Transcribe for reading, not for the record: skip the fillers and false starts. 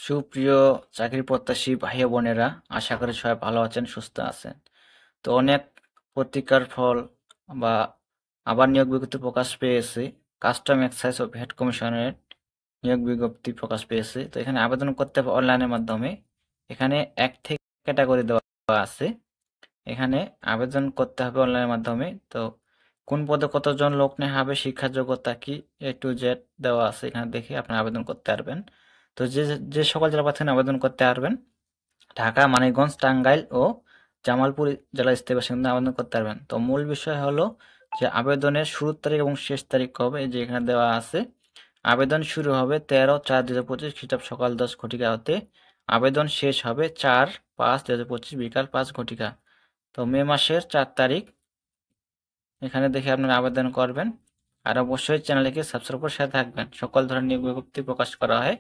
সুপ্রিয় চাকরি প্রত্যাশী ভাই বোনেরা, আশা করি সবাই ভালো আছেন, সুস্থ আছেন। তো অনেক পত্রিকার ফল বা আবার নিয়োগ বিজ্ঞপ্তি প্রকাশ পেয়েছে। কাস্টম এক্সাইজ ও ভ্যাট কমিশনের নিয়োগ বিজ্ঞপ্তি প্রকাশ পেয়েছে। তো এখানে আবেদন করতে হবে অনলাইনের মাধ্যমে। এখানে এক থেকে ক্যাটাগরি দেওয়া আছে। এখানে আবেদন করতে হবে অনলাইনের মাধ্যমে। তো কোন পদে কতজন লোক নেওয়া হবে, শিক্ষা যোগ্যতা কি, A to Z দেওয়া আছে। এখানে দেখে আপনি আবেদন করতে পারবেন। তো যে যে সকল জেলা প্রার্থী আবেদন করতে পারবেন, ঢাকা, মানিকগঞ্জ, টাঙ্গাইল ও জামালপুর জেলা স্থায়ী বাসিন্দা আবেদন করতে পারবেন। তো মূল বিষয় হলো যে আবেদনের শুরুর তারিখ এবং শেষ তারিখ হবে, এই যে এখানে দেওয়া আছে। আবেদন শুরু হবে 13/4/2025 খ্রিস্টাব্দ সকাল 10 ঘটিকা হতে। আবেদন শেষ হবে 4/5/2025 বিকাল 5 ঘটিকা। তো মে মাসের 4 তারিখ। এখানে দেখে আপনারা আবেদন করবেন। আর অবশ্যই চ্যানেলটিকে সাবস্ক্রাইব করে সাথে থাকবেন। সকল ধরনের নিয়োগ বিজ্ঞপ্তি প্রকাশ করা হয়।